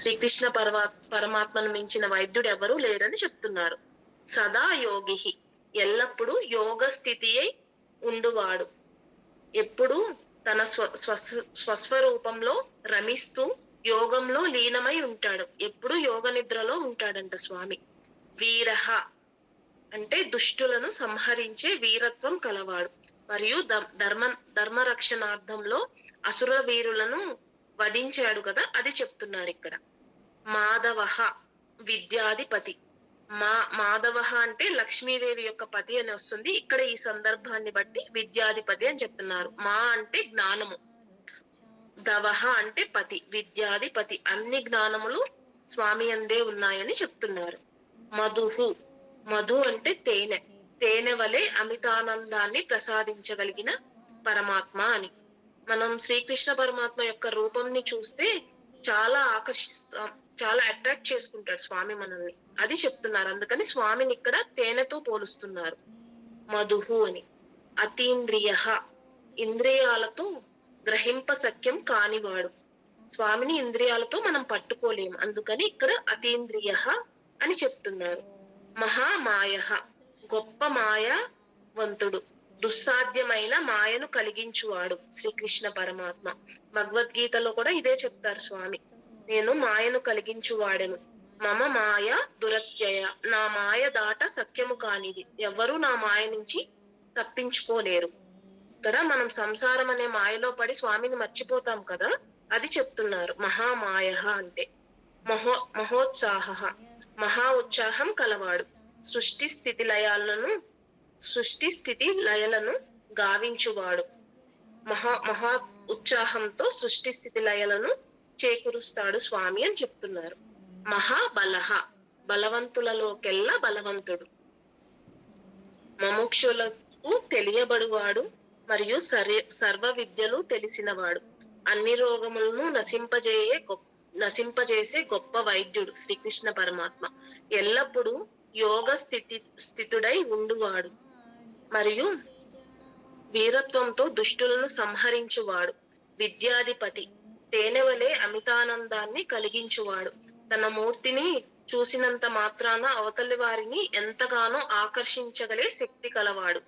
శ్రీకృష్ణ పరమాత్మను మించిన వైద్యుడు ఎవరూ లేరని చెప్తున్నారు. సదా యోగి, ఎల్లప్పుడూ యోగ స్థితియై ఉండువాడు, ఎప్పుడు తన స్వస్వరూపంలో రమిస్తూ యోగంలో లీనమై ఉంటాడు. ఎప్పుడు యోగ నిద్రలో ఉంటాడంట స్వామి. వీరహ అంటే దుష్టులను సంహరించే వీరత్వం కలవాడు, మరియు ధర్మరక్షణార్థంలో అసుర వీరులను వధించాడు కదా, అది చెప్తున్నారు ఇక్కడ. మాధవః విద్యాధిపతి. మాధవ అంటే లక్ష్మీదేవి యొక్క పతి అని వస్తుంది. ఇక్కడ ఈ సందర్భాన్ని బట్టి విద్యాధిపతి అని చెప్తున్నారు. మా అంటే జ్ఞానము, దవహ అంటే పతి, విద్యాధిపతి. అన్ని జ్ఞానములు స్వామి అందే ఉన్నాయని చెప్తున్నారు. మధుహు, మధు అంటే తేనె, తేనె వలె అమితానందాన్ని ప్రసాదించగలిగిన పరమాత్మ అని. మనం శ్రీకృష్ణ పరమాత్మ యొక్క రూపంని చూస్తే చాలా ఆకర్షిస్తాం, చాలా అట్రాక్ట్ చేసుకుంటాడు స్వామి మనల్ని, అది చెప్తున్నారు. అందుకని స్వామిని ఇక్కడ తేనెతో పోలుస్తున్నారు, మధుహు అని. అతీంద్రియ, ఇంద్రియాలతో గ్రహింప సఖ్యం కానివాడు. స్వామిని ఇంద్రియాలతో మనం పట్టుకోలేము, అందుకని ఇక్కడ అతీంద్రియ అని చెప్తున్నారు. మహామాయ, గొప్ప మాయావంతుడు, దుస్సాధ్యమైన మాయను కలిగించువాడు శ్రీకృష్ణ పరమాత్మ. భగవద్గీతలో కూడా ఇదే చెప్తారు స్వామి, నేను మాయను కలిగించువాడెను. మమ మాయ దురత్యయ, నా మాయ దాట సత్యము కానిది, ఎవ్వరూ నా మాయ నుంచి తప్పించుకోలేరు. ఇక్కడ మనం సంసారం అనే మాయలో పడి స్వామిని మర్చిపోతాం కదా, అది చెప్తున్నారు. మహామాయ అంటే మహోత్సాహ, మహా ఉత్సాహం కలవాడు. సృష్టి స్థితి లయలను గావించువాడు. మహా ఉత్సాహంతో సృష్టి స్థితి లయలను చేకూరుస్తాడు స్వామి అని చెప్తున్నారు. మహాబలహ, బలవంతులలోకెల్లా బలవంతుడు. మముక్షులకు తెలియబడువాడు, మరియు సర్వ విద్యలు తెలిసినవాడు. అన్ని రోగములను నశింపజేసే గొప్ప వైద్యుడు శ్రీకృష్ణ పరమాత్మ. ఎల్లప్పుడూ యోగ స్థితుడై ఉండువాడు, మరియు వీరత్వంతో దుష్టులను సంహరించువాడు. విద్యాధిపతి, తేనెవలే అమితానందాన్ని కలిగించువాడు. తన మూర్తిని చూసినంత మాత్రాన అవతలి వారిని ఎంతగానో ఆకర్షించగలే శక్తి కలవాడు.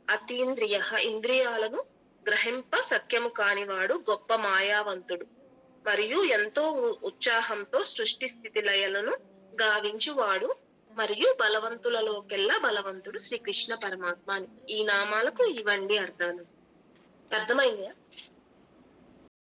అతీంద్రియ, ఇంద్రియాలను గ్రహింప సఖ్యము కానివాడు, గొప్ప మాయావంతుడు, మరియు ఎంతో ఉత్సాహంతో సృష్టి స్థితి లయలను గావించువాడు, మరియు బలవంతులలోకెల్లా బలవంతుడు శ్రీకృష్ణ పరమాత్మ అని. ఈ నామాలకు ఇవండి అర్థాలు. అర్థమైందా?